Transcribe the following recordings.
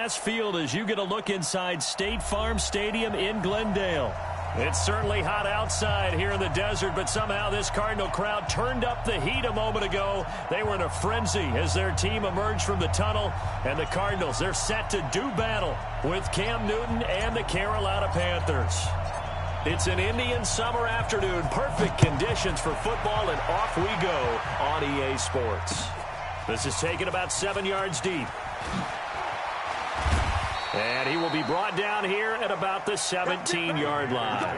grass field as you get a look inside State Farm Stadium in Glendale. It's certainly hot outside here in the desert, but somehow this Cardinal crowd turned up the heat a moment ago. They were in a frenzy as their team emerged from the tunnel, and the Cardinals, they're set to do battle with Cam Newton and the Carolina Panthers. It's an Indian summer afternoon, perfect conditions for football, and off we go on EA Sports. This is taken about 7 yards deep. And he will be brought down here at about the 17-yard line.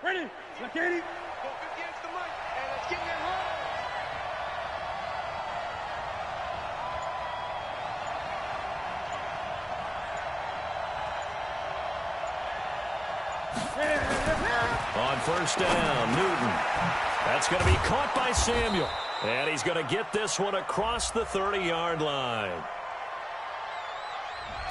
Ready? Let's get it. Go against the mic, and let's get that roll. On first down, Newton. That's going to be caught by Samuel. And he's going to get this one across the 30-yard line.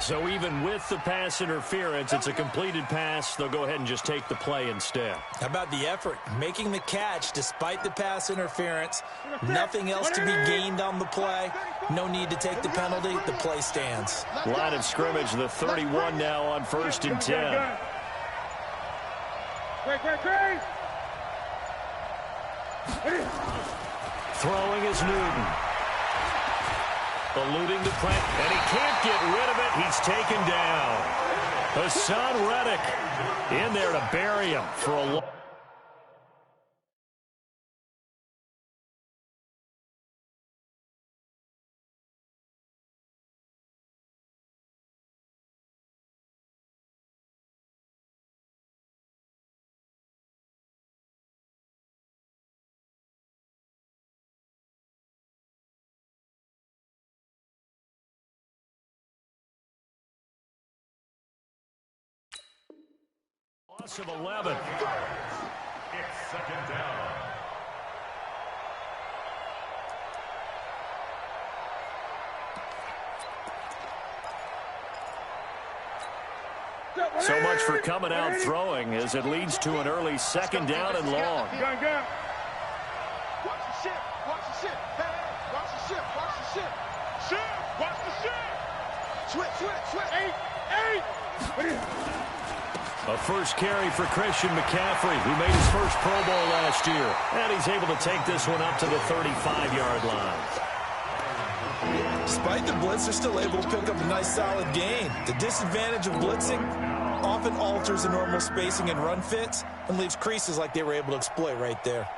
So even with the pass interference, it's a completed pass. They'll go ahead and just take the play instead. How about the effort? Making the catch despite the pass interference. Nothing else to be gained on the play. No need to take the penalty. The play stands. Line of scrimmage, the 31 now on first and 10. Throwing is Newton. Eluding the pressure, and he can't get rid of it. He's taken down. Hassan Reddick in there to bury him for a long. Loss of 11. It's second down. So much for coming out throwing as it leads to an early second down and long. Watch the ship. Watch the ship. Hey, watch the ship. Watch the ship. Ship. Watch the ship. Switch. Eight. A first carry for Christian McCaffrey, who made his first Pro Bowl last year. And he's able to take this one up to the 35-yard line. Despite the blitz, they're still able to pick up a nice, solid gain. The disadvantage of blitzing often alters the normal spacing and run fits and leaves creases like they were able to exploit right there.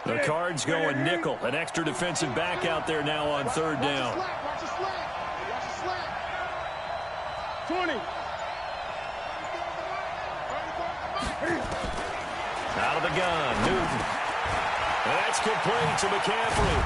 The Cards going nickel. An extra defensive back out there now on third down. Watch the slant. 20. Out of the gun, Newton. And that's complete to McCaffrey.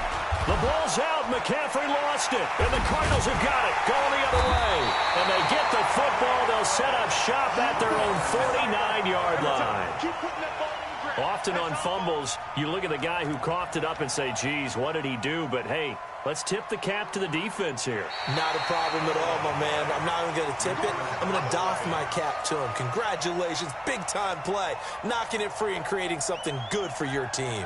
The ball's out. McCaffrey lost it. And the Cardinals have got it. Going the other way. And they get the football. They'll set up shop at their own 49-yard line. Keep putting that ball in the ground. Often on fumbles, you look at the guy who coughed it up and say, geez, what did he do? But, hey, let's tip the cap to the defense here. Not a problem at all, my man. I'm not even going to tip it. I'm going to doff my cap to him. Congratulations. Big-time play. Knocking it free and creating something good for your team.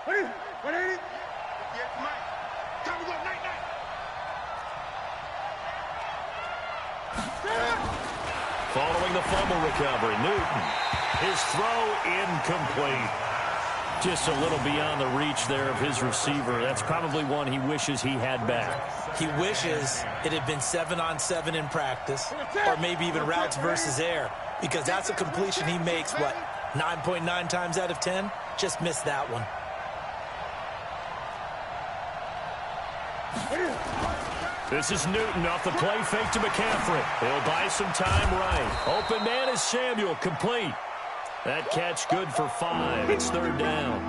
180. Yes, Mike. Time to go, night. Following the fumble recovery, Newton. His throw incomplete. Just a little beyond the reach there of his receiver. That's probably one he wishes he had back. He wishes it had been 7-on-7 in practice, or maybe even routes versus air, because that's a completion he makes, what, 9.9 times out of 10? Just missed that one. This is Newton off the play fake to McCaffrey. He'll buy some time right. Open man is Samuel, complete. That catch good for 5. It's third down.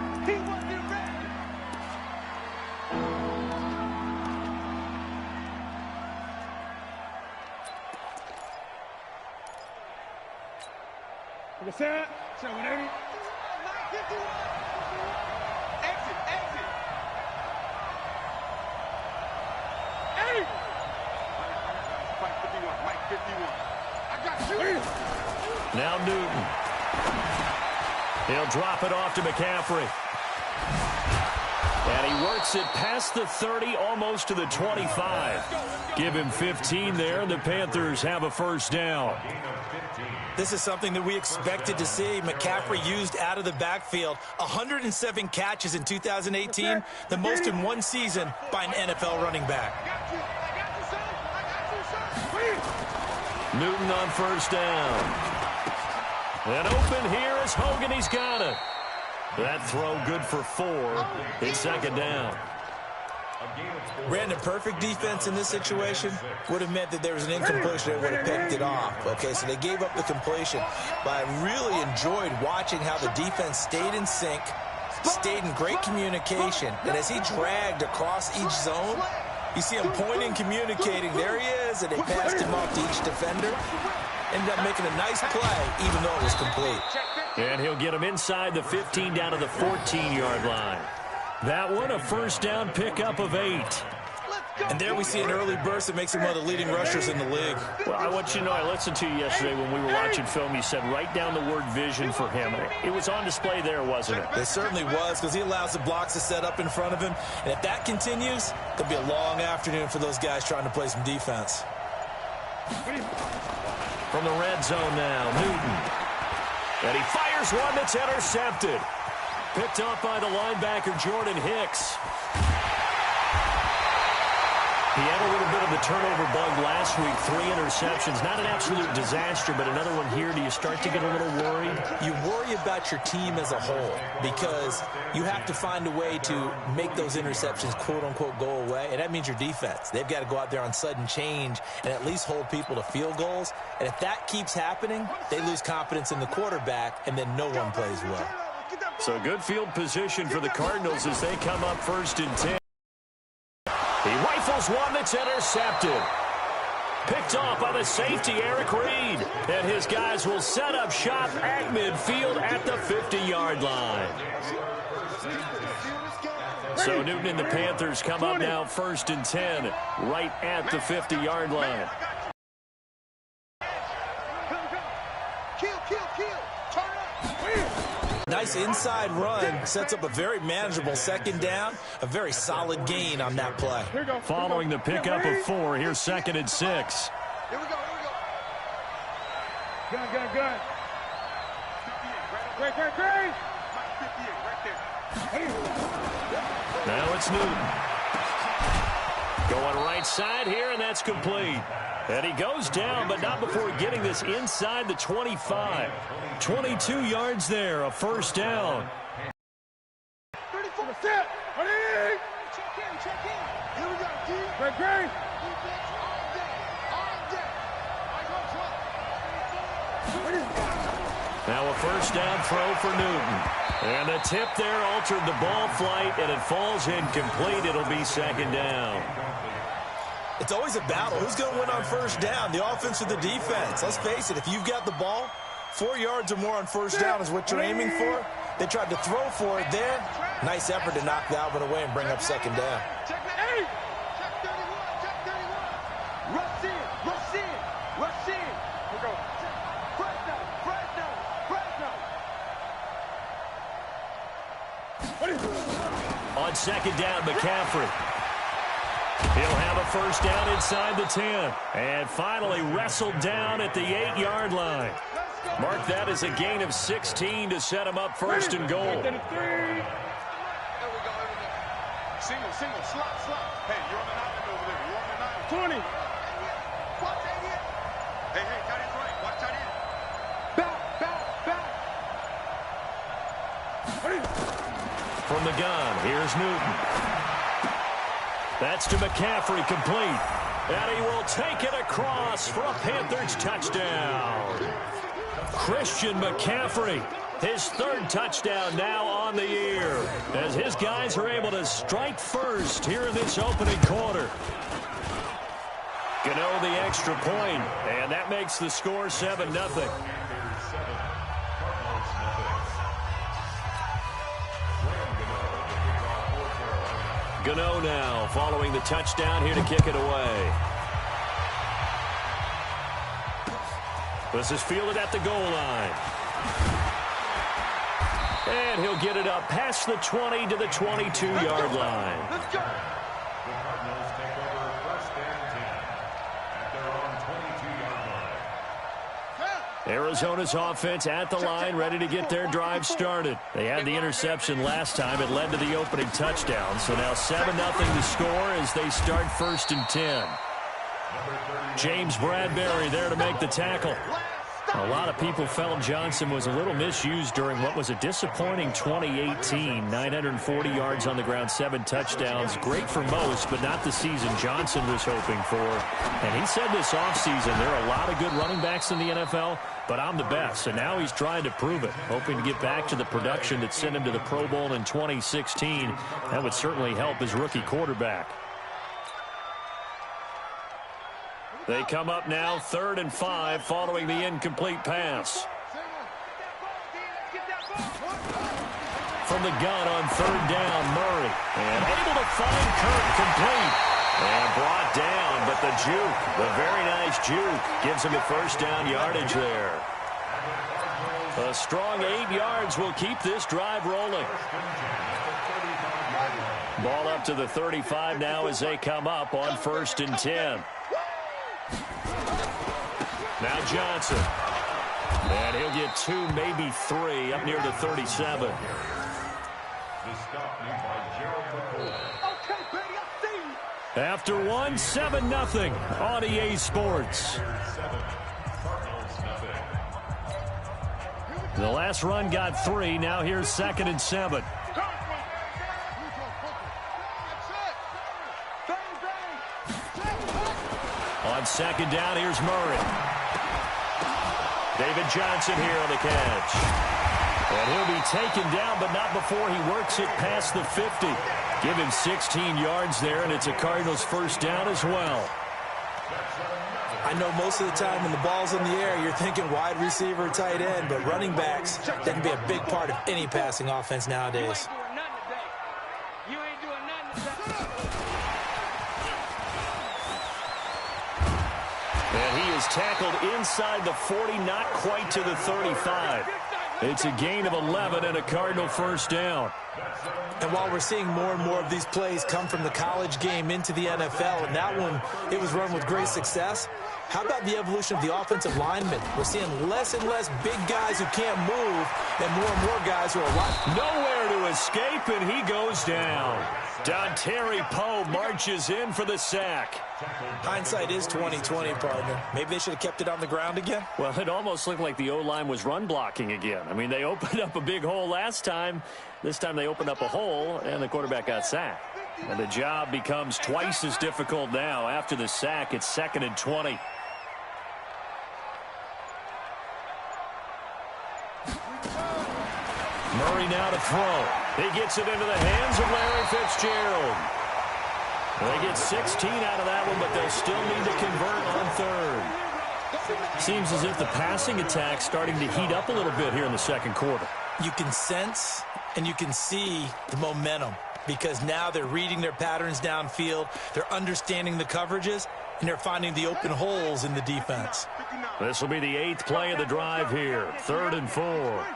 Exit, exit. Hey! Mike 51, Mike 51. I got you. Now Newton. He'll drop it off to McCaffrey. And he works it past the 30, almost to the 25. Give him 15 there, and the Panthers have a first down. This is something that we expected to see. McCaffrey used out of the backfield. 107 catches in 2018, the most in one season by an NFL running back. Newton on first down. And open here is Hogan. He's got it. That throw good for 4. It's second down. Brandon, perfect defense in this situation would have meant that there was an incompletion that would have picked it off. Okay, so they gave up the completion. But I really enjoyed watching how the defense stayed in sync, stayed in great communication. And as he dragged across each zone, you see him pointing, communicating. There he is, and they passed him off to each defender. Ended up making a nice play, even though it was complete. And he'll get him inside the 15 down to the 14-yard line. That one, a first down pickup of 8. And there we see an early burst that makes him one of the leading rushers in the league. Well, I want you to know, I listened to you yesterday when we were watching film. You said write down the word vision for him. It was on display there, wasn't it? It certainly was, because he allows the blocks to set up in front of him. And if that continues, it'll be a long afternoon for those guys trying to play some defense. From the red zone now, Newton. And he fires one that's intercepted. Picked off by the linebacker, Jordan Hicks. He had a little bit of the turnover bug last week, 3 interceptions. Not an absolute disaster, but another one here. Do you start to get a little worried? You worry about your team as a whole because you have to find a way to make those interceptions, quote-unquote, go away, and that means your defense. They've got to go out there on sudden change and at least hold people to field goals. And if that keeps happening, they lose confidence in the quarterback, and then no one plays well. So good field position for the Cardinals as they come up first and 10. He rifles one that's intercepted. Picked off by the safety, Eric Reed. And his guys will set up shop at midfield at the 50-yard line. So Newton and the Panthers come up now first and 10, right at the 50-yard line. Nice inside run, sets up a very manageable second down, a very solid gain on that play. Following the pickup of 4, here's second and 6. Here we go. Gun. Great. Mike 58, right there. Now it's Newton. Going right side here, and that's complete. And he goes down, but not before getting this inside the 25. 22 yards there, a first down. 34 set. Check in. Here we go, D. Great. Now a first down throw for Newton. And the tip there altered the ball flight, and it falls incomplete. It'll be second down. It's always a battle. Who's going to win on first down, the offense or the defense? Let's face it, if you've got the ball, 4 yards or more on first down is what you're aiming for. They tried to throw for it there. Nice effort to knock that one away and bring up second down. Check 31. Rush in. We go. Fresno. On second down, McCaffrey. He'll have a first down inside the 10. And finally wrestled down at the 8-yard line. Mark that as a gain of 16 to set him up first and goal. There we go. Single, slot. Hey, you're on the 9 over there. You're on the 9. 20. Watch that in. Hey, tight end's right. Watch tight end. Back. From the gun, here's Newton. That's to McCaffrey, complete. And he will take it across for a Panthers touchdown. Christian McCaffrey, his 3rd touchdown now on the year, as his guys are able to strike first here in this opening quarter. Gano the extra point, and that makes the score 7-0. Gano now following the touchdown here to kick it away. This is fielded at the goal line. And he'll get it up past the 20 to the 22-yard line. Let's go. The Cardinals take over first and 10 at their own 22-yard line. Arizona's offense at the line, ready to get their drive started. They had the interception last time. It led to the opening touchdown. So now 7-0 to score as they start first and 10. James Bradbury there to make the tackle. A lot of people felt Johnson was a little misused during what was a disappointing 2018. 940 yards on the ground, 7 touchdowns. Great for most, but not the season Johnson was hoping for. And he said this offseason, there are a lot of good running backs in the NFL, but I'm the best. And now he's trying to prove it, hoping to get back to the production that sent him to the Pro Bowl in 2016. That would certainly help his rookie quarterback. They come up now 3rd and 5 following the incomplete pass. From the gun on 3rd down, Murray. And able to find Kirk complete. And brought down, but the juke, the very nice juke, gives him the first down yardage there. A strong 8 yards will keep this drive rolling. Ball up to the 35 now as they come up on 1st and 10. Now Johnson. And he'll get 2, maybe 3, up near the 37. After 1, 7-0 on EA Sports. The last run got 3. Now here's 2nd and 7. On 2nd down, here's Murray. David Johnson here on the catch. And he'll be taken down, but not before he works it past the 50. Give him 16 yards there, and it's a Cardinals first down as well. I know most of the time when the ball's in the air, you're thinking wide receiver, tight end, but running backs, that can be a big part of any passing offense nowadays. And he is tackled inside the 40, not quite to the 35. It's a gain of 11 and a Cardinal first down. And while we're seeing more and more of these plays come from the college game into the NFL, and that one, it was run with great success, how about the evolution of the offensive linemen? We're seeing less and less big guys who can't move and more guys who are alive. Nowhere to escape, and he goes down. Dontari Poe marches in for the sack. Hindsight is 20/20, partner. Maybe they should have kept it on the ground again. Well, it almost looked like the O-line was run blocking again. I mean, they opened up a big hole last time. This time they opened up a hole, and the quarterback got sacked. And the job becomes twice as difficult now. After the sack, it's 2nd and 20. Murray now to throw. He gets it into the hands of Larry Fitzgerald. They get 16 out of that one, but they'll still need to convert on 3rd. Seems as if the passing attack's starting to heat up a little bit here in the 2nd quarter. You can sense and you can see the momentum because now they're reading their patterns downfield, they're understanding the coverages, and they're finding the open holes in the defense. This will be the 8th play of the drive here. 3rd and 4.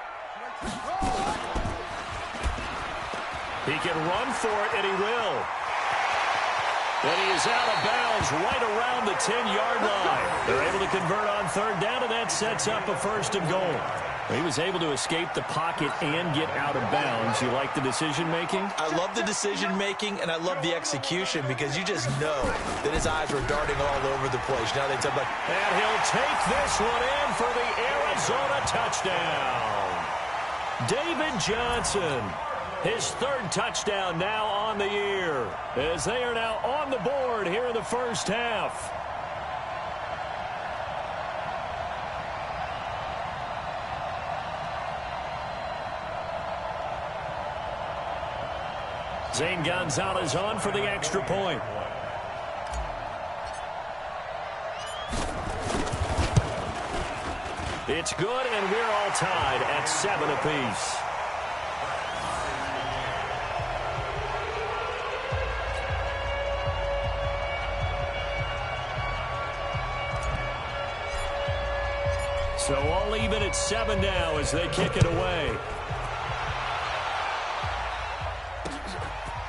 He can run for it, and he will. And he is out of bounds right around the 10-yard line. They're able to convert on 3rd down, and that sets up a 1st and goal. He was able to escape the pocket and get out of bounds. You like the decision-making? I love the decision-making, and I love the execution because you just know that his eyes were darting all over the place. Now they tell like, and he'll take this one in for the Arizona touchdown. David Johnson, his 3rd touchdown now on the year, as they are now on the board here in the first half. Zane Gonzalez on for the extra point. It's good, and we're all tied at 7 apiece. So all even at 7 now as they kick it away.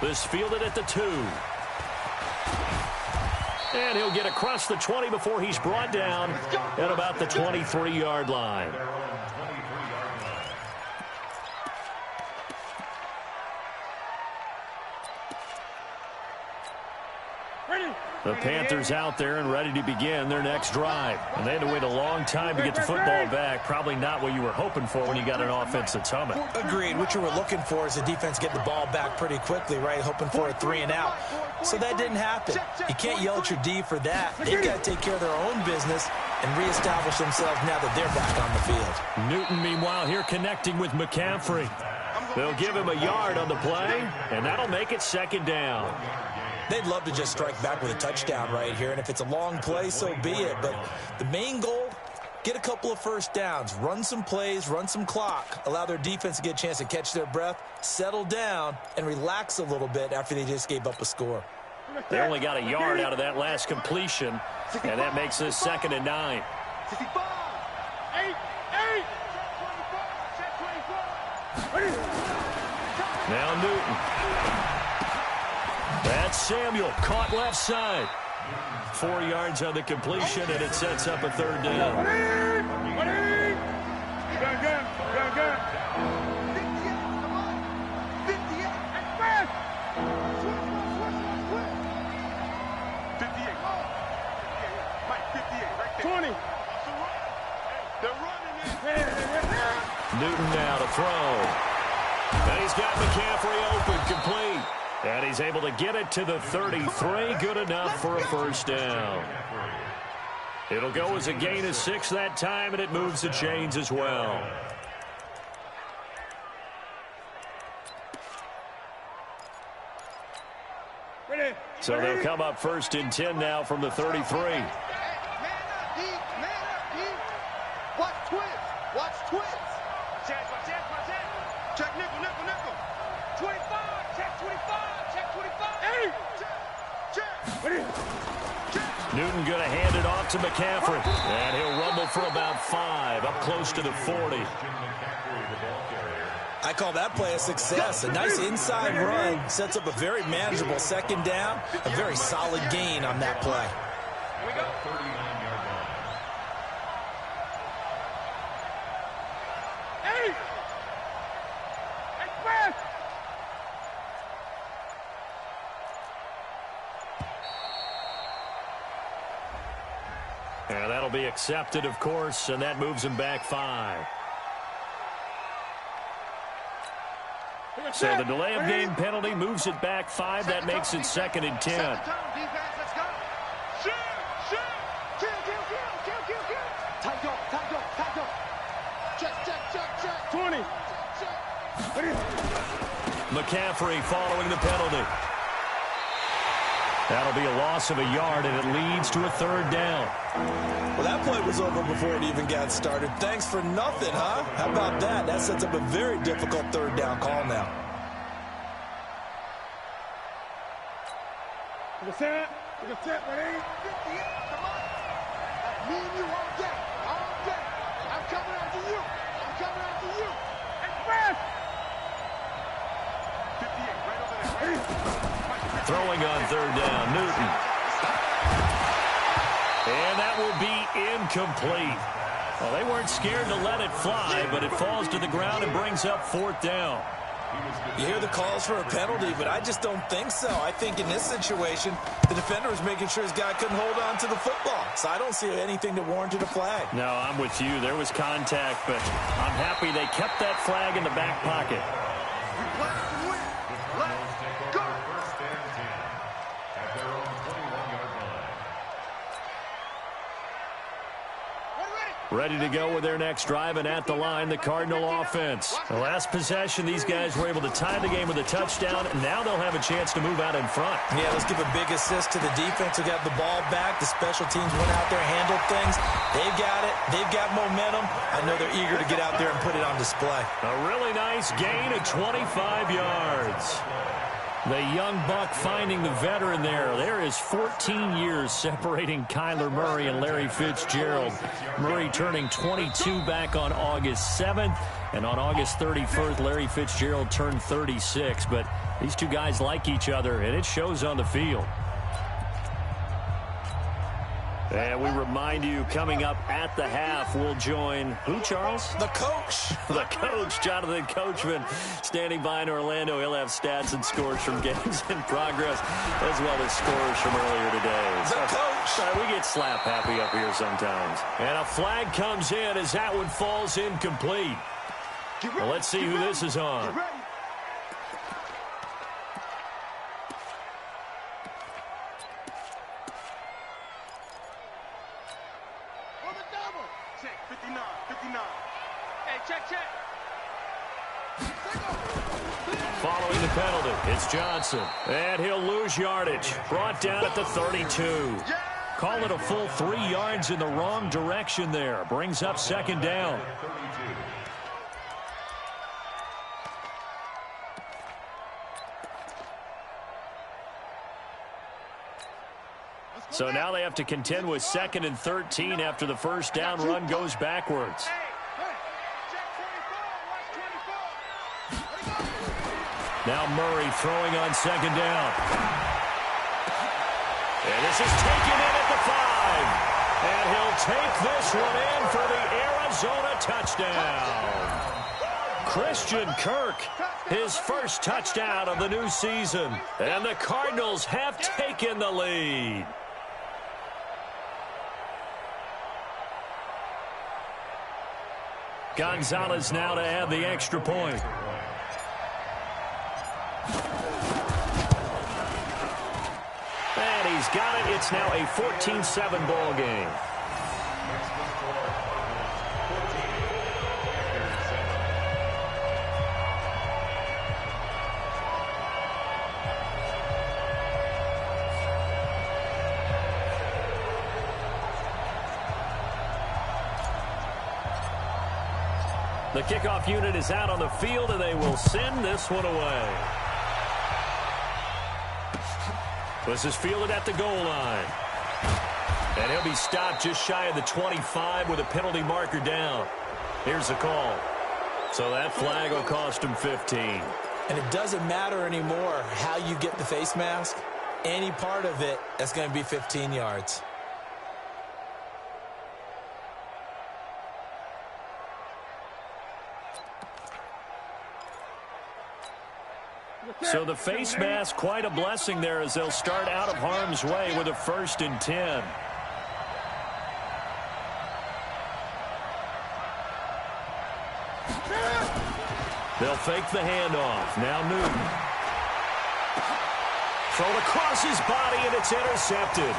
This fielded at the 2. And he'll get across the 20 before he's brought down at about the 23-yard line. The Panthers out there and ready to begin their next drive. And they had to wait a long time to get the football back. Probably not what you were hoping for when you got an offense that's humming. Agreed. What you were looking for is the defense get the ball back pretty quickly, right? Hoping for a 3 and out. So that didn't happen. You can't yell at your D for that. They've got to take care of their own business and reestablish themselves now that they're back on the field. Newton, meanwhile, here connecting with McCaffrey. They'll give him a yard on the play, and that'll make it 2nd down. They'd love to just strike back with a touchdown right here, and if it's a long play, so be it. But the main goal, get a couple of first downs, run some plays, run some clock, allow their defense to get a chance to catch their breath, settle down, and relax a little bit after they just gave up a score. They only got a yard out of that last completion, and that makes this 2nd and 9. 65, 8, 8. Now Newton. That's Samuel, caught left side. 4 yards on the completion, and it sets up a 3rd down. Newton now to throw. And he's got McCaffrey open, complete. And he's able to get it to the 33. Good enough for a 1st down. It'll go as a gain of 6 that time, and it moves the chains as well. So they'll come up 1st and 10 now from the 33. Man up, D. Watch twins. Check nickel. 25, check 25. 8, check. Newton going to hand it off to McCaffrey. And he'll rumble for about 5, up close to the 40. I call that play a success. A nice inside run sets up a very manageable 2nd down. A very solid gain on that play. Here we go. 39-yard line. 8. Express. And that'll be accepted, of course, and that moves him back 5. So the delay of game penalty moves it back 5. That makes it 2nd and 10. Defense, let's go. Shoot. Kill. Tight dog. Check. 20. McCaffrey following the penalty. That'll be a loss of a yard, and it leads to a 3rd down. Well, that play was over before it even got started. Thanks for nothing, huh? How about that? That sets up a very difficult 3rd down call now. Look at that, ready? 58, come on. Me and you all day. I'm coming after you. Express. 58, right over there. Throwing on 3rd down, Newton. And that will be incomplete. Well, they weren't scared to let it fly, but it falls to the ground and brings up 4th down. You hear the calls for a penalty, but I just don't think so. I think in this situation, the defender was making sure his guy couldn't hold on to the football. So I don't see anything that warranted a flag. No, I'm with you. There was contact, but I'm happy they kept that flag in the back pocket. Ready to go with their next drive, and at the line, the Cardinal offense. The last possession, these guys were able to tie the game with a touchdown, and now they'll have a chance to move out in front. Yeah, let's give a big assist to the defense who got the ball back. The special teams went out there, handled things. They've got it. They've got momentum. I know they're eager to get out there and put it on display. A really nice gain of 25 yards. The young buck finding the veteran there. There is 14 years separating Kyler Murray and Larry Fitzgerald. Murray turning 22 back on August 7th. And on August 31st, Larry Fitzgerald turned 36. But these two guys like each other, and it shows on the field. And we remind you, coming up at the half, we'll join who, Charles? The coach. The coach, Jonathan Coachman, standing by in Orlando. He'll have stats and scores from games in progress, as well as scores from earlier today. The coach. We get slap happy up here sometimes. And a flag comes in as that one falls incomplete. Well, let's see who this is on. Following the penalty, it's Johnson. And he'll lose yardage. Brought down at the 32. Call it a full 3 yards in the wrong direction there. Brings up second down. So now they have to contend with 2nd and 13 after the first down run goes backwards. Now Murray throwing on second down. And this is taken in at the 5. And he'll take this one in for the Arizona touchdown. Christian Kirk, his first touchdown of the new season. And the Cardinals have taken the lead. Gonzalez now to add the extra point. And he's got it. It's now a 14-7 ball game. The kickoff unit is out on the field, and they will send this one away. This is fielded at the goal line. And he'll be stopped just shy of the 25 with a penalty marker down. Here's the call. So that flag will cost him 15. And it doesn't matter anymore how you get the face mask. Any part of it, that's going to be 15 yards. So the face mask, quite a blessing there as they'll start out of harm's way with a 1st and 10. They'll fake the handoff. Now Newton. Thrown across his body, and it's intercepted.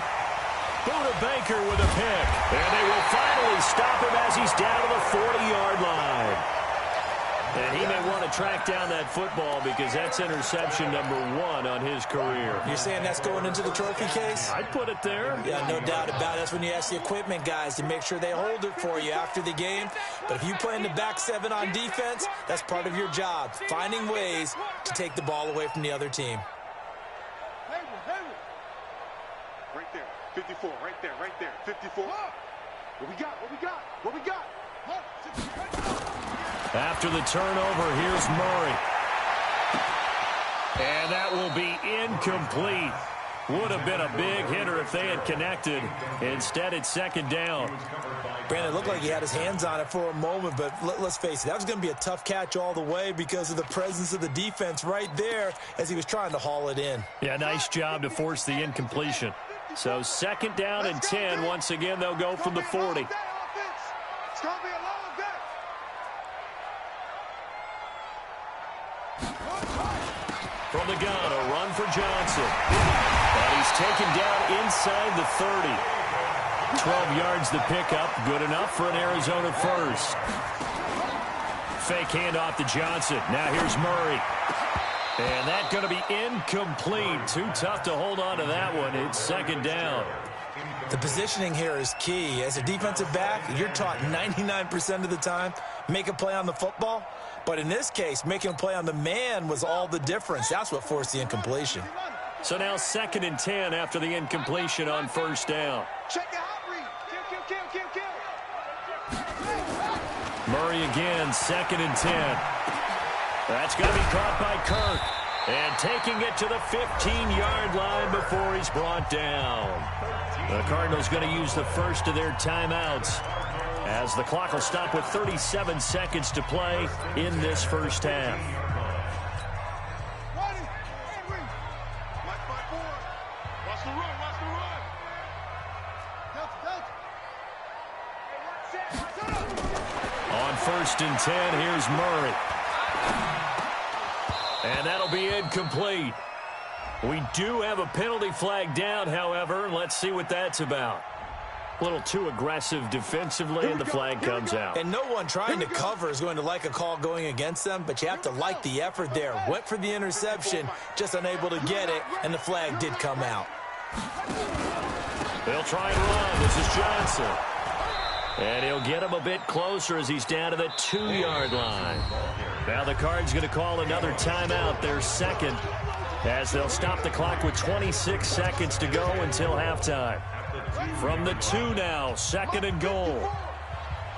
Buda Baker with a pick. And they will finally stop him as he's down to the 40-yard line. And he may want to track down that football because that's interception number 1 on his career. You're saying that's going into the trophy case? I'd put it there. Yeah, no doubt about it. That's when you ask the equipment guys to make sure they hold it for you after the game. But if you play in the back 7 on defense, that's part of your job, finding ways to take the ball away from the other team. Right there, 54, right there, 54. What we got, what we got, what we got? After the turnover, here's Murray. And that will be incomplete. Would have been a big hitter if they had connected. Instead, it's second down. Brandon, it looked like he had his hands on it for a moment, but let's face it, that was going to be a tough catch all the way because of the presence of the defense right there as he was trying to haul it in. Yeah, nice job to force the incompletion. So second down and 10. Once again, they'll go from the 40. It's going to be a long day. From the gun, a run for Johnson. And he's taken down inside the 30. 12 yards the pickup. Good enough for an Arizona first. Fake handoff to Johnson. Now here's Murray. And that's going to be incomplete. Too tough to hold on to that one. It's second down. The positioning here is key. As a defensive back, you're taught 99% of the time, make a play on the football. But in this case, making a play on the man was all the difference. That's what forced the incompletion. So now 2nd and 10 after the incompletion on 1st down. Check your hot read. Kill. Murray again, 2nd and 10. That's going to be caught by Kirk. And taking it to the 15-yard line before he's brought down. The Cardinals going to use the first of their timeouts, as the clock will stop with 37 seconds to play in this first half. Watch the run. On 1st and 10, here's Murray. And that'll be incomplete. We do have a penalty flag down, however. Let's see what that's about. A little too aggressive defensively, and the flag comes out. And no one trying to cover is going to like a call going against them, but you have to like the effort there. Went for the interception, just unable to get it, and the flag did come out. They'll try and run. This is Johnson. And he'll get him a bit closer as he's down to the 2-yard line. Now the Cards going to call another timeout, their second, as they'll stop the clock with 26 seconds to go until halftime. From the 2 now, 2nd and goal.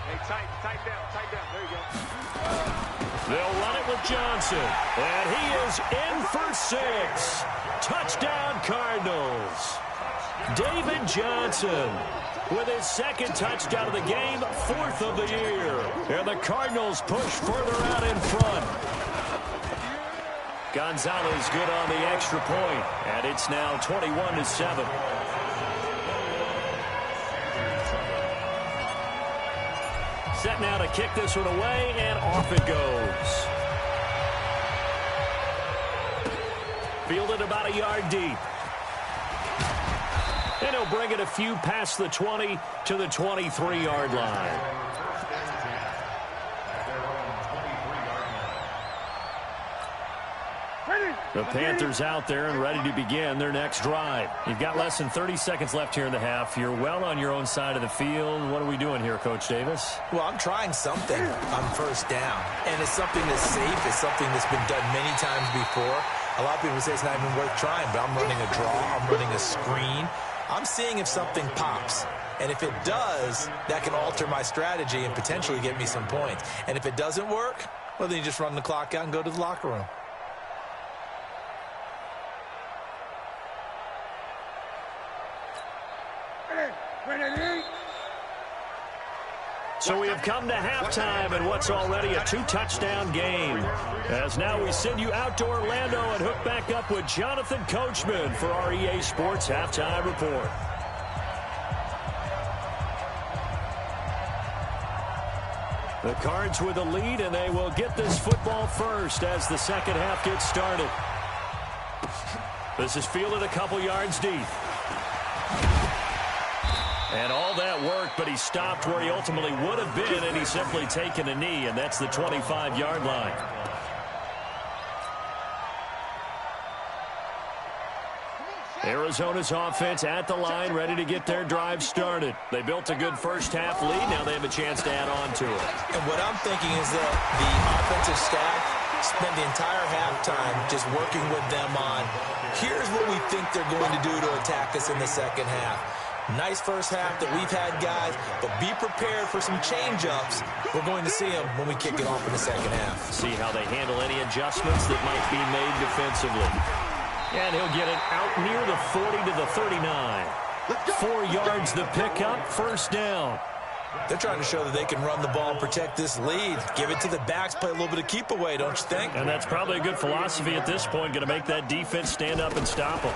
Hey, tight down. There you go. They'll run it with Johnson. And he is in for 6. Touchdown, Cardinals. David Johnson with his 2nd touchdown of the game, 4th of the year. And the Cardinals push further out in front. Gonzalez good on the extra point, and it's now 21-7. Set now to kick this one away, and off it goes. Fielded about a yard deep. And he'll bring it a few past the 20 to the 23-yard line. The Panthers out there and ready to begin their next drive. You've got less than 30 seconds left here in the half. You're well on your own side of the field. What are we doing here, Coach Davis? Well, I'm trying something on 1st down. And it's something that's safe. It's something that's been done many times before. A lot of people say it's not even worth trying, but I'm running a draw. I'm running a screen. I'm seeing if something pops. And if it does, that can alter my strategy and potentially get me some points. And if it doesn't work, well, then you just run the clock out and go to the locker room. So we have come to halftime in what's already a 2-touchdown game. As now we send you out to Orlando and hook back up with Jonathan Coachman for our EA Sports Halftime Report. The Cards with a lead, and they will get this football first as the second half gets started. This is fielded a couple yards deep. And all that worked, but he stopped where he ultimately would have been, and he's simply taken a knee, and that's the 25-yard line. Arizona's offense at the line, ready to get their drive started. They built a good first-half lead. Now they have a chance to add on to it. And what I'm thinking is that the offensive staff spent the entire halftime just working with them on, here's what we think they're going to do to attack us in the second half. Nice first half that we've had, guys, but be prepared for some change-ups. We're going to see them when we kick it off in the second half. See how they handle any adjustments that might be made defensively. And he'll get it out near the 40 to the 39. 4 yards the pickup, 1st down. They're trying to show that they can run the ball and protect this lead. Give it to the backs, play a little bit of keep away, don't you think? And that's probably a good philosophy at this point, going to make that defense stand up and stop them.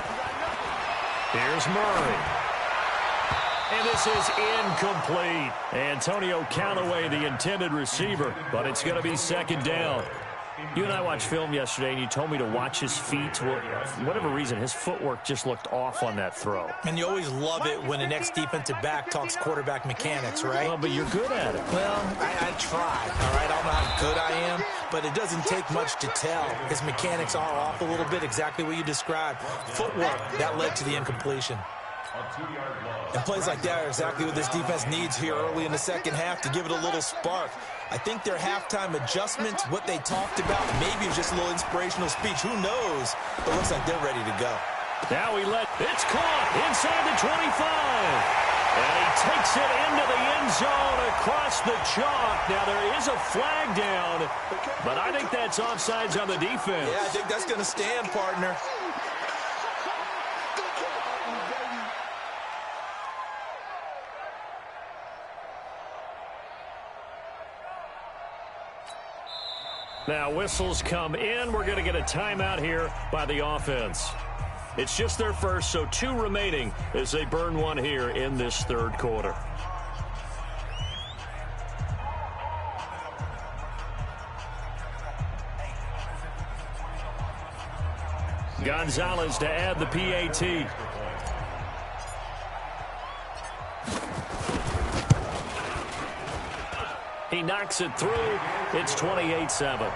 Here's Murray. And this is incomplete. Antonio Callaway, the intended receiver, but it's going to be 2nd down. You and I watched film yesterday, and you told me to watch his feet. For whatever reason, his footwork just looked off on that throw. And you always love it when the next defensive back talks quarterback mechanics, right? Well, but you're good at it. Well, I try, all right? I don't know how good I am, but it doesn't take much to tell. His mechanics are off a little bit, exactly what you described. Footwork, that led to the incompletion. A 2-yard loss. And plays like that are exactly what this defense needs here early in the second half to give it a little spark. I think their halftime adjustments, what they talked about, maybe it was just a little inspirational speech. Who knows? But it looks like they're ready to go. Now it's caught inside the 25. And he takes it into the end zone across the chalk. Now, there is a flag down, but I think that's offsides on the defense. Yeah, I think that's going to stand, partner. Now, whistles come in. We're going to get a timeout here by the offense. It's just their first, so 2 remaining as they burn one here in this third quarter. Gonzalez to add the PAT. He knocks it through. It's 28-7.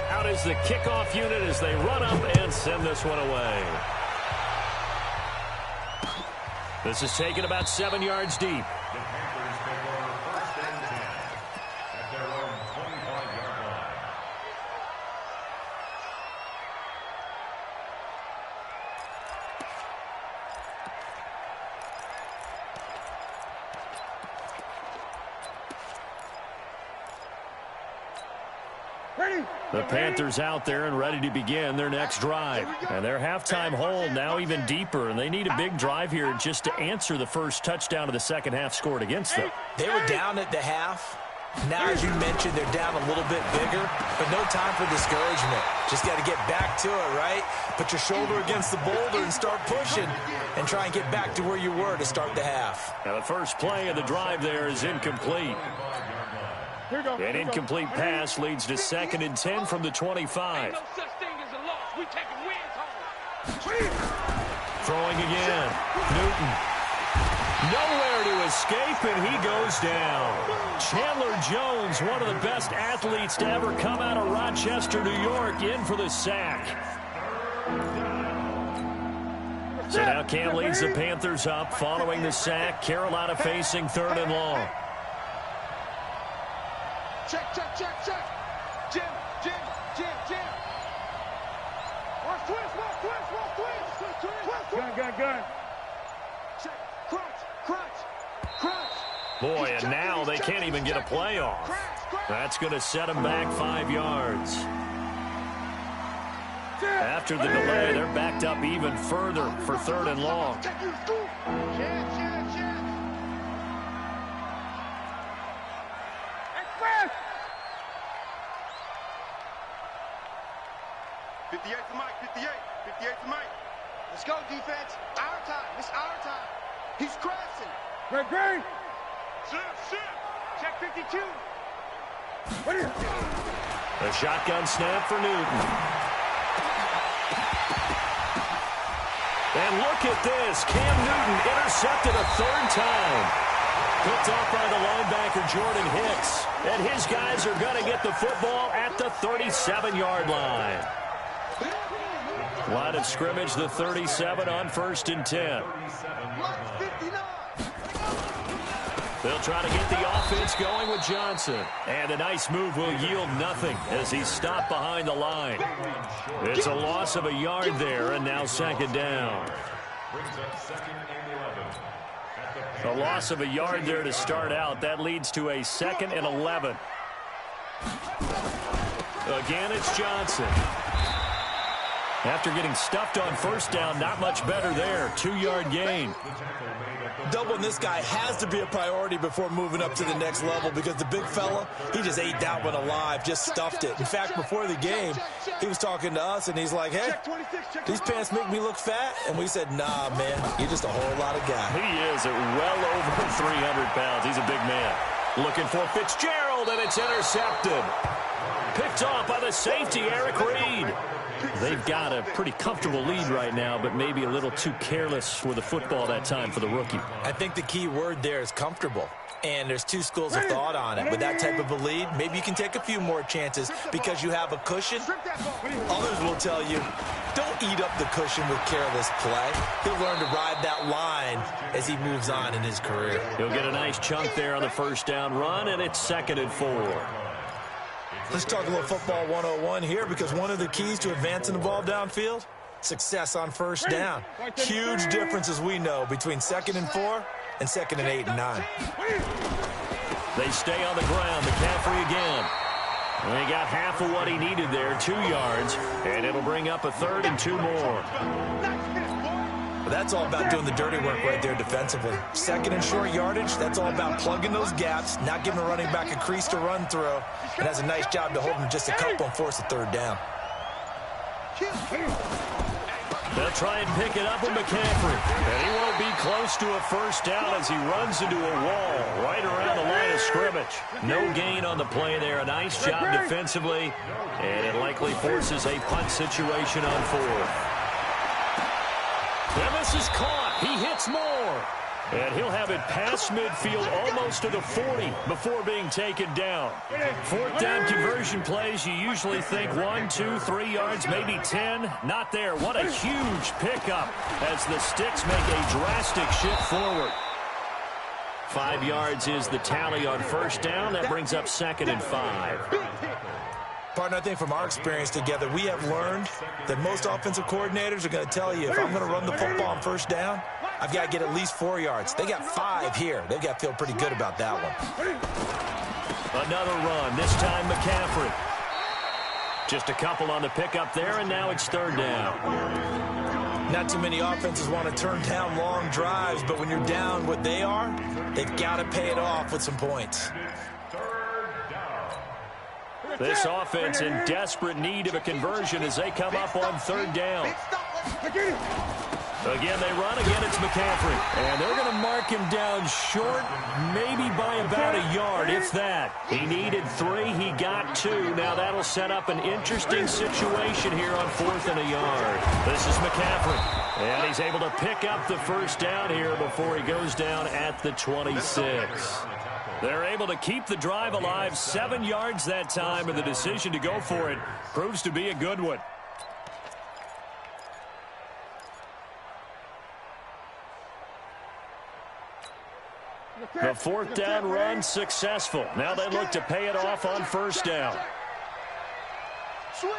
Out is the kickoff unit as they run up and send this one away. This is taken about 7 yards deep. The Panthers take over 1st and 10 at their own 25-yard line. The Panthers out there and ready to begin their next drive. And their halftime hole now even deeper, and they need a big drive here just to answer the first touchdown of the second half scored against them. They were down at the half. Now, as you mentioned, they're down a little bit bigger, but no time for discouragement. Just got to get back to it, right? Put your shoulder against the boulder and start pushing and try and get back to where you were to start the half. Now, the first play of the drive there is incomplete. An incomplete pass leads to 2nd and 10 from the 25. No such thing as a loss. We taking wins home. Throwing again. Newton. Nowhere to escape, and he goes down. Chandler Jones, one of the best athletes to ever come out of Rochester, New York, in for the sack. So now Cam leads the Panthers up following the sack. Carolina facing 3rd and long. Check, check, check, check. Jim, Jim, Jim, Jim. Watch twist, watch twist, watch twist. Twist, twist, twist. Gun, gun. Check, crunch, crunch, crunch. Boy, and now they can't even get a play off. That's going to set them back 5 yards. After the delay, they're backed up even further for 3rd and long. 58 to Mike, 58 to Mike. Let's go, defense. Our time. It's our time. He's crashing. Great, great. Shift. Check 52. A shotgun snap for Newton. And look at this. Cam Newton intercepted a 3rd time. Picked off by the linebacker, Jordan Hicks. And his guys are going to get the football at the 37-yard line. Line of scrimmage, the 37 on 1st and 10. They'll try to get the offense going with Johnson. And a nice move will yield nothing as he's stopped behind the line. It's a loss of a yard there, and now 2nd down. A loss of a yard there to start out. That leads to a 2nd and 11. Again, it's Johnson. After getting stuffed on 1st down, not much better there. 2-yard gain. Doubling this guy has to be a priority before moving up to the next level because the big fella, he just ate that one alive, just stuffed it. In fact, before the game, he was talking to us, and he's like, hey, these pants make me look fat? And we said, nah, man, you're just a whole lot of guy. He is at well over 300 pounds. He's a big man. Looking for Fitzgerald, and it's intercepted. Picked off by the safety, Eric Reed. They've got a pretty comfortable lead right now, but maybe a little too careless with the football that time for the rookie. I think the key word there is comfortable. And there's two schools of thought on it. With that type of a lead, maybe you can take a few more chances because you have a cushion. Others will tell you, don't eat up the cushion with careless play. He'll learn to ride that line as he moves on in his career. He'll get a nice chunk there on the first down run, and it's 2nd and 4. Let's talk a little football 101 here, because one of the keys to advancing the ball downfield, success on first down. Huge difference, as we know, between 2nd and 4 and 2nd and 8 and 9. They stay on the ground. McCaffrey again. And he got half of what he needed there, 2 yards, and it'll bring up a 3rd and 2 more. That's all about doing the dirty work right there defensively. 2nd and short yardage, that's all about plugging those gaps, not giving a running back a crease to run through, and has a nice job to hold him just a couple and force a 3rd down. They'll try and pick it up with McCaffrey. And he won't be close to a first down as he runs into a wall right around the line of scrimmage. No gain on the play there. A nice job defensively. And it likely forces a punt situation on 4th. And this is caught. He hits more. And he'll have it past midfield almost to the 40 before being taken down. 4th down conversion plays, you usually think 1, 2, 3 yards, maybe 10. Not there. What a huge pickup as the Sticks make a drastic shift forward. 5 yards is the tally on first down. That brings up 2nd and 5. Partner, I think from our experience together, we have learned that most offensive coordinators are going to tell you, if I'm going to run the football on first down, I've got to get at least 4 yards. They got 5 here. They've got to feel pretty good about that one. Another run, this time McCaffrey. Just a couple on the pickup there, and now it's 3rd down. Not too many offenses want to turn down long drives, but when you're down what they are, they've got to pay it off with some points. This offense in desperate need of a conversion as they come up on 3rd down. Again, they run. Again, it's McCaffrey. And they're going to mark him down short, maybe by about a yard, if that. He needed 3. He got 2. Now that'll set up an interesting situation here on 4th and a yard. This is McCaffrey. And he's able to pick up the first down here before he goes down at the 26. They're able to keep the drive alive, 7 yards that time, and the decision to go for it proves to be a good one. The 4th down run successful. Now they look to pay it off on first down. Switch.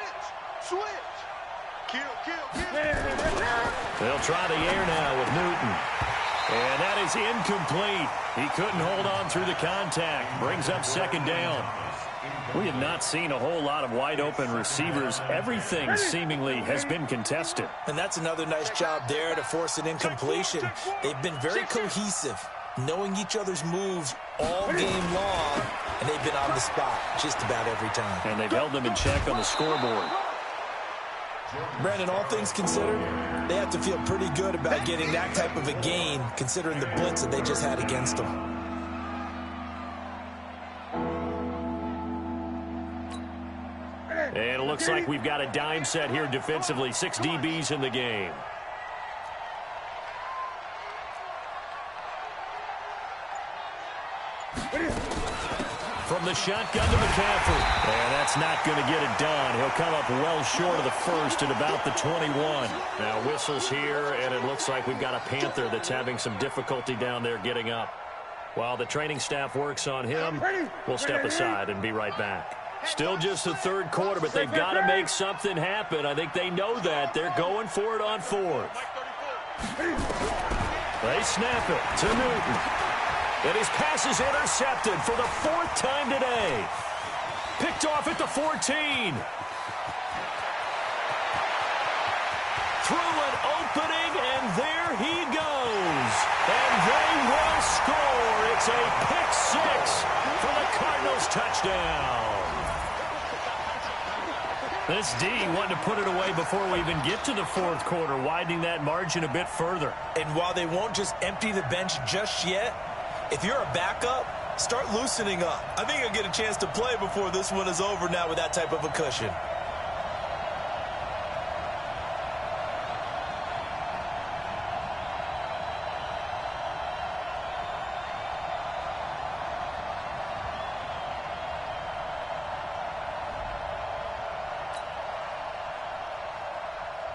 Kill. They'll try the air now with Newton. And that is incomplete. He couldn't hold on through the contact. Brings up 2nd down. We have not seen a whole lot of wide-open receivers. Everything seemingly has been contested. And that's another nice job there to force an incompletion. They've been very cohesive, knowing each other's moves all game long, and they've been on the spot just about every time. And they've held them in check on the scoreboard. Brandon, all things considered, they have to feel pretty good about getting that type of a gain, considering the blitz that they just had against them. And it looks like we've got a dime set here defensively. 6 DBs in the game. From the shotgun to McCaffrey. And that's not going to get it done. He'll come up well short of the first at about the 21. Now whistles here, and it looks like we've got a Panther that's having some difficulty down there getting up. While the training staff works on him, we'll step aside and be right back. Still just the 3rd quarter, but they've got to make something happen. I think they know that. They're going for it on 4th. They snap it to Newton. And his pass is intercepted for the 4th time today. Picked off at the 14. Through an opening, and there he goes. And they will score. It's a pick 6 for the Cardinals touchdown. This D wanted to put it away before we even get to the 4th quarter, widening that margin a bit further. And while they won't just empty the bench just yet, if you're a backup, Start loosening up. I think he'll get a chance to play before this one is over now with that type of a cushion.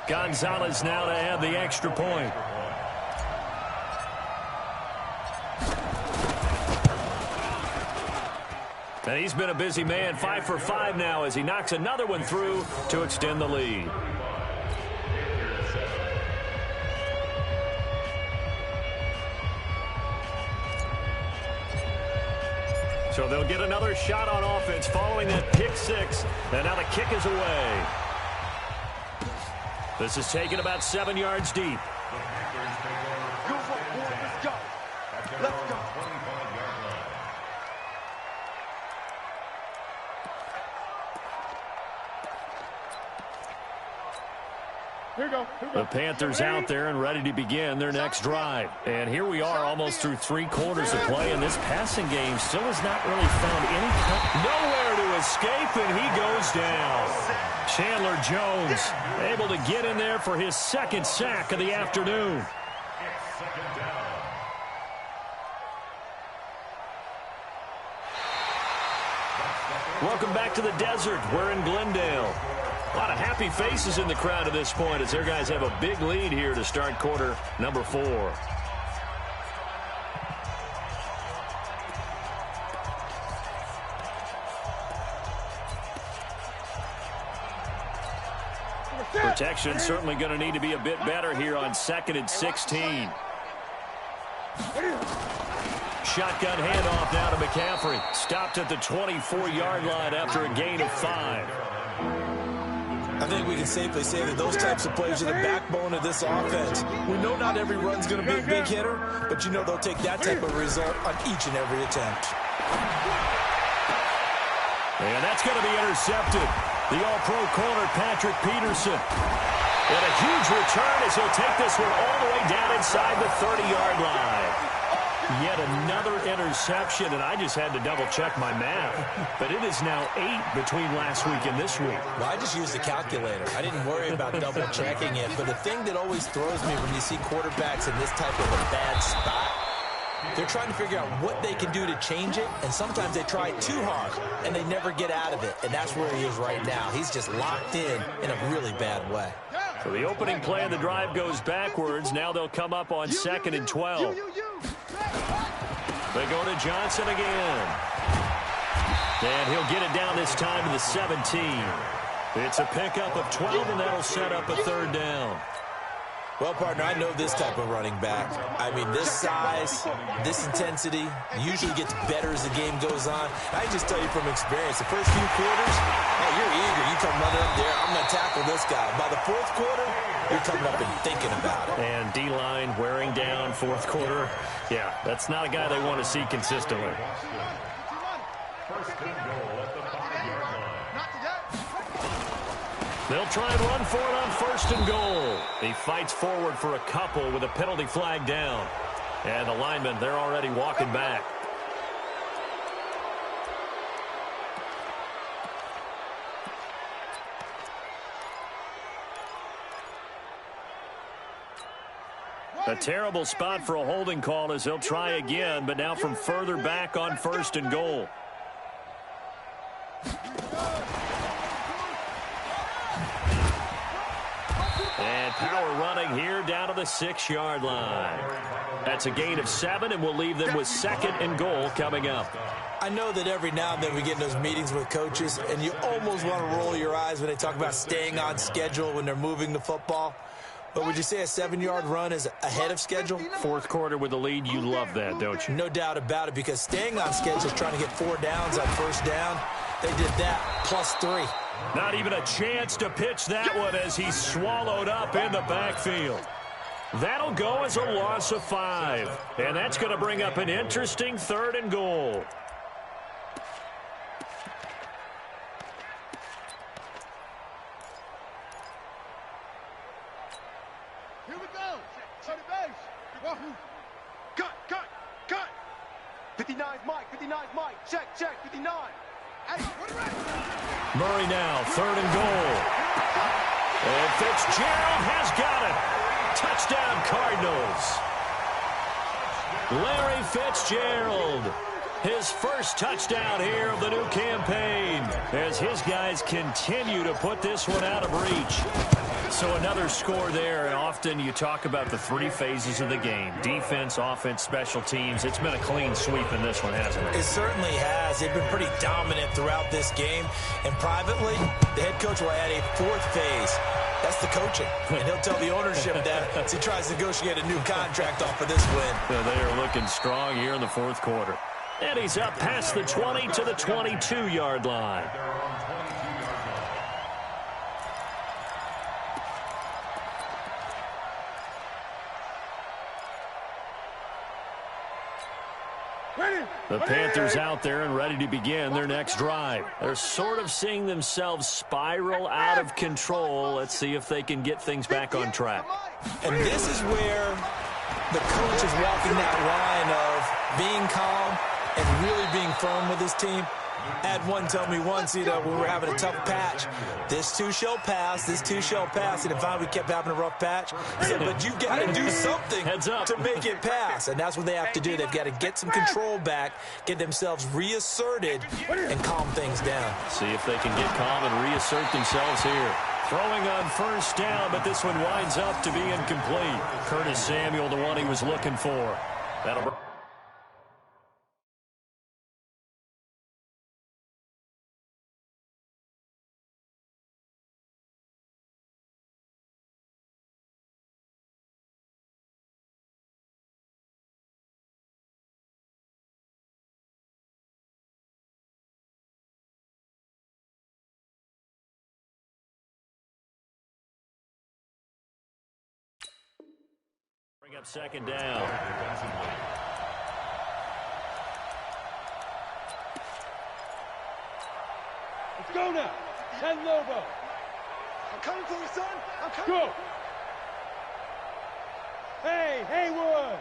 Gonzalez now to add the extra point. And he's been a busy man, 5 for 5 now as he knocks another one through to extend the lead. So they'll get another shot on offense following that pick six. And now the kick is away. This is taken about 7 yards deep. Let's go. Let's go. The Panthers out there and ready to begin their next drive. And here we are almost through 3 quarters of play, and this passing game still has not really found any nowhere to escape, and he goes down. Chandler Jones able to get in there for his second sack of the afternoon. Welcome back to the desert. We're in Glendale. A lot of happy faces in the crowd at this point as their guys have a big lead here to start quarter number 4. Protection certainly going to need to be a bit better here on 2nd and 16. Shotgun handoff now to McCaffrey. Stopped at the 24-yard line after a gain of 5. I think we can safely say that those types of plays are the backbone of this offense. We know not every run's going to be a big hitter, but you know they'll take that type of result on each and every attempt. And that's going to be intercepted. The all-pro corner, Patrick Peterson. And a huge return as he'll take this one all the way down inside the 30-yard line. Yet another interception, and I just had to double-check my math. But it is now 8 between last week and this week. Well, I just used the calculator. I didn't worry about double-checking it. But the thing that always throws me when you see quarterbacks in this type of a bad spot, they're trying to figure out what they can do to change it, and sometimes they try too hard, and they never get out of it. And that's where he is right now. He's just locked in a really bad way. So the opening play of the drive goes backwards. Now they'll come up on 2nd and 12. They go to Johnson again. And he'll get it down this time to the 17. It's a pickup of 12, and that'll set up a 3rd down. Well, partner, I know this type of running back. I mean, this size, this intensity usually gets better as the game goes on. I can just tell you from experience, the first few quarters, hey, you're eager. You come running up there, I'm going to tackle this guy. By the 4th quarter, you're coming up and thinking about it. And D-line wearing down 4th quarter. Yeah, that's not a guy they want to see consistently. First and goal at the 5-yard line. They'll try and run for it on 1st and goal. He fights forward for a couple with a penalty flag down. And the linemen, they're already walking back. A terrible spot for a holding call as he'll try again, but now from further back on 1st and goal. And power running here down to the 6-yard line. That's a gain of 7, and we'll leave them with 2nd and goal coming up. I know that every now and then we get in those meetings with coaches, and you almost want to roll your eyes when they talk about staying on schedule when they're moving the football. But would you say a 7-yard run is ahead of schedule? 4th quarter with the lead, you love that, don't you? No doubt about it, because staying on schedule is trying to get 4 downs on 1st down. They did that, plus 3. Not even a chance to pitch that one as he's swallowed up in the backfield. That'll go as a loss of 5. And that's going to bring up an interesting 3rd and goal. Here we go. To the base. Cut. 59, Mike. 59. Where's Mike? Check, 59. Hey, Murray now, 3rd and goal. And Fitzgerald has got it. Touchdown, Cardinals. Larry Fitzgerald, his first touchdown here of the new campaign, as his guys continue to put this one out of reach. So another score there. Often you talk about the 3 phases of the game: defense, offense, special teams. It's been a clean sweep in this one, hasn't it? It certainly has. They've been pretty dominant throughout this game. And privately, the head coach will add a 4th phase. That's the coaching. And he'll tell the ownership that as he tries to negotiate a new contract off of this win. Yeah, they are looking strong here in the 4th quarter. And he's up past the 20 to the 22-yard line. The Panthers out there and ready to begin their next drive. They're sort of seeing themselves spiral out of control. Let's see if they can get things back on track. And this is where the coach is walking that line of being calm and really being firm with his team. Had one tell me once, we were having a tough patch. This too shall pass, this too shall pass. And finally we kept having a rough patch. He said, but you've got to do something to make it pass. And that's what they have to do. They've got to get some control back, get themselves reasserted, and calm things down. See if they can get calm and reassert themselves here. Throwing on 1st down, but this one winds up to be incomplete. Curtis Samuel, the one he was looking for. That'll bring up 2nd down. let's go now. 10 Lobo. I'm coming for you, son. I'm coming. Go. Hey, Haywood.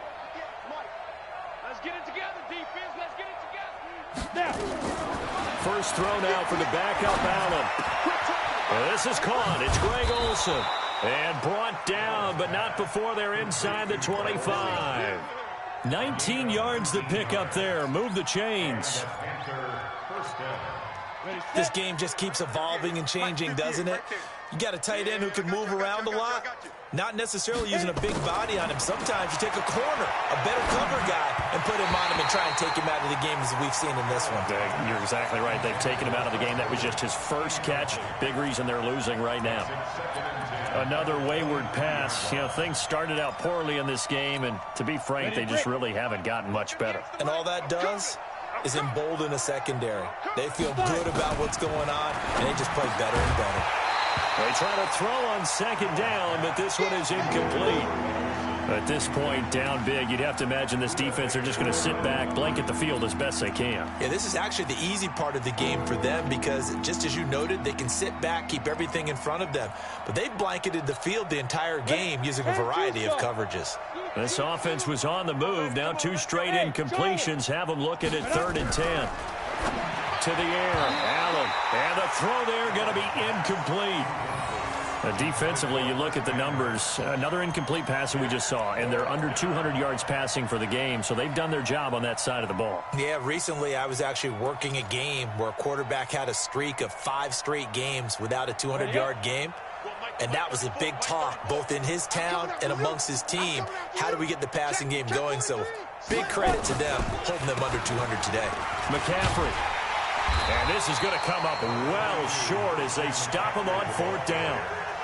Mike, let's get it together, defense. Let's get it together. Now. First throw now for the backup Allen. Well, this is caught. It's Greg Olsen. And brought down, but not before they're inside the 25. 19 yards to pick up there. Move the chains. This game just keeps evolving and changing, doesn't it? You got a tight end who can move around a lot, not necessarily using a big body on him. Sometimes you take a corner, a better cover guy, and put him on him and try and take him out of the game as we've seen in this one. You're exactly right. They've taken him out of the game. That was just his first catch. Big reason they're losing right now. Another wayward pass. Things started out poorly in this game, and to be frank, they just really haven't gotten much better. And all that does is embolden a secondary. They feel good about what's going on, and they just play better and better. They try to throw on 2nd down, but this one is incomplete. At this point, down big, you'd have to imagine this defense are just going to sit back, blanket the field as best they can. Yeah, this is actually the easy part of the game for them because, just as you noted, they can sit back, keep everything in front of them. But they've blanketed the field the entire game using a variety of coverages. This offense was on the move. Now 2 straight incompletions have them looking at 3rd and 10. To the air, Allen. And the throw there going to be incomplete. Defensively, you look at the numbers. Another incomplete pass that we just saw, and they're under 200 yards passing for the game, so they've done their job on that side of the ball. Yeah, recently I was actually working a game where a quarterback had a streak of 5 straight games without a 200-yard game, and that was a big talk both in his town and amongst his team. How do we get the passing game going? So big credit to them holding them under 200 today. McCaffrey. And this is going to come up well short as they stop him on 4th down.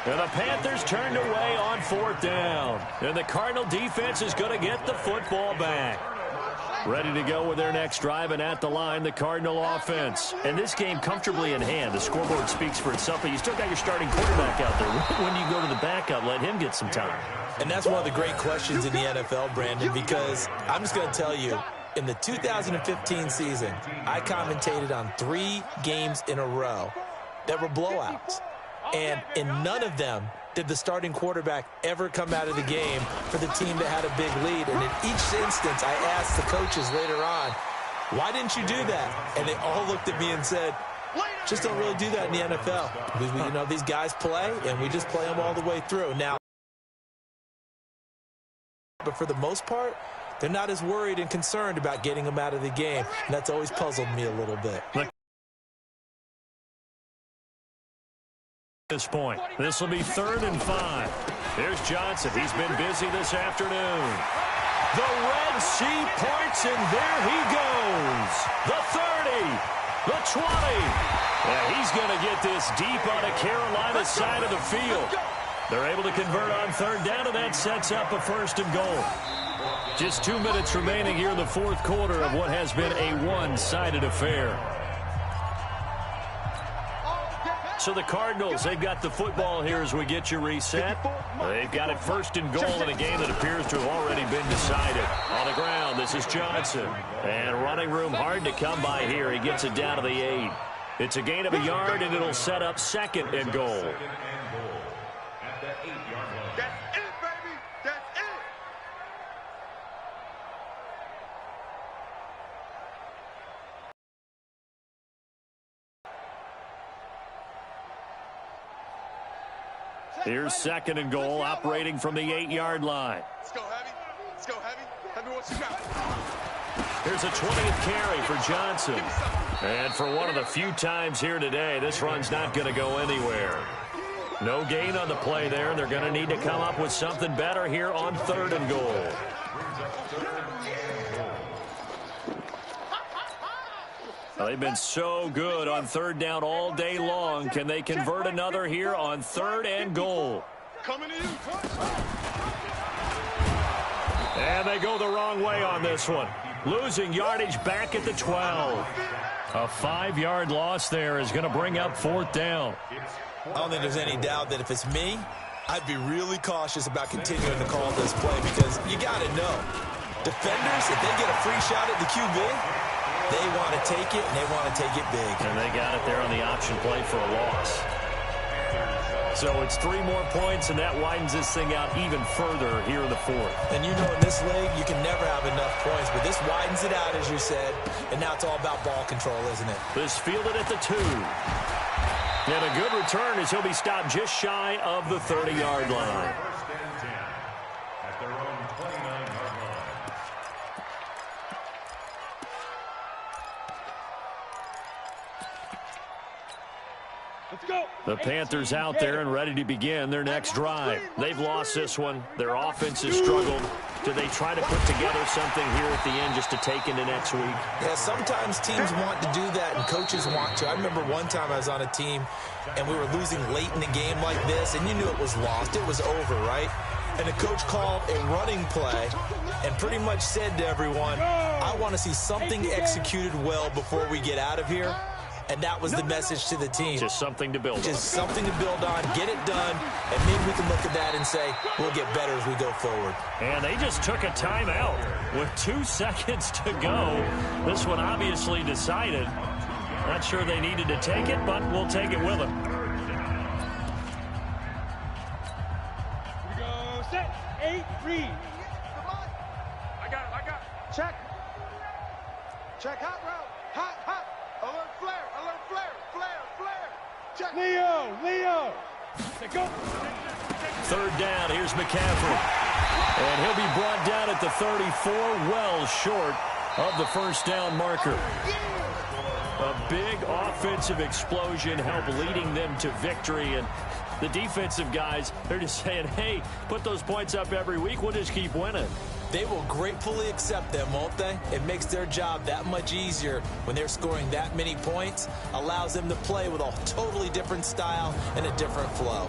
And the Panthers turned away on 4th down. And the Cardinal defense is going to get the football back. Ready to go with their next drive, and at the line, the Cardinal offense. And this game comfortably in hand. The scoreboard speaks for itself, but you still got your starting quarterback out there. When you go to the backup, let him get some time. And that's one of the great questions in the NFL, Brandon, because I'm just going to tell you, in the 2015 season, I commentated on 3 games in a row that were blowouts. And in none of them did the starting quarterback ever come out of the game for the team that had a big lead. And in each instance, I asked the coaches later on, Why didn't you do that? And they all looked at me and said, just don't really do that in the NFL. You know, these guys play, and we just play them all the way through. Now, but for the most part, they're not as worried and concerned about getting them out of the game. And that's always puzzled me a little bit. This point, this will be 3rd and 5. Here's Johnson. He's been busy this afternoon. The Red Sea parts, and there he goes. The 30, the 20. Yeah, he's going to get this deep on the Carolina side of the field. They're able to convert on 3rd down, and that sets up a 1st and goal. Just 2 minutes remaining here in the 4th quarter of what has been a one-sided affair. So the Cardinals, they've got the football here as we get you reset. They've got it 1st and goal in a game that appears to have already been decided. On the ground, this is Johnson. And running room hard to come by here. He gets it down to the 8. It's a gain of a yard, and it'll set up 2nd and goal. Here's 2nd and goal, operating from the 8-yard line. Let's go, Heavy. Let's go, Heavy. Heavy, what you got? Here's a 20th carry for Johnson. And for one of the few times here today, this run's not going to go anywhere. No gain on the play there, and they're going to need to come up with something better here on 3rd and goal. Well, they've been so good on 3rd down all day long. Can they convert another here on 3rd and goal? Coming to you. And they go the wrong way on this one. Losing yardage back at the 12. A 5-yard loss there is going to bring up 4th down. I don't think there's any doubt that if it's me, I'd be really cautious about continuing to call this play because you got to know. Defenders, if they get a free shot at the QB, they want to take it, and they want to take it big. And they got it there on the option play for a loss. So it's 3 more points, and that widens this thing out even further here in the 4th. And you know in this league, you can never have enough points, but this widens it out, as you said, and now it's all about ball control, isn't it? This fielded at the 2. And a good return as he'll be stopped just shy of the 30-yard line. At their own 29-yard line. Let's go. The Panthers out there and ready to begin their next drive. They've lost this one. Their offense has struggled. Do they try to put together something here at the end just to take into next week? Yeah, sometimes teams want to do that and coaches want to. I remember one time I was on a team and we were losing late in the game like this, and you knew it was lost. It was over, right? And the coach called a running play and pretty much said to everyone, I want to see something executed well before we get out of here. And that was the message to the team. Just something to build on. Just something to build on, get it done, and maybe we can look at that and say, we'll get better as we go forward. And they just took a timeout with 2 seconds to go. This one obviously decided. Not sure they needed to take it, but we'll take it with them. We go, set, 8, read. I got it. Check. Check, hot route. Hot. Alert flare. Check. Leo. Go. 3rd down, here's McCaffrey. And he'll be brought down at the 34, well short of the 1st down marker. A big offensive explosion helped leading them to victory. And the defensive guys, they're just saying, hey, put those points up every week. We'll just keep winning. They will gratefully accept them, won't they? It makes their job that much easier when they're scoring that many points, allows them to play with a totally different style and a different flow.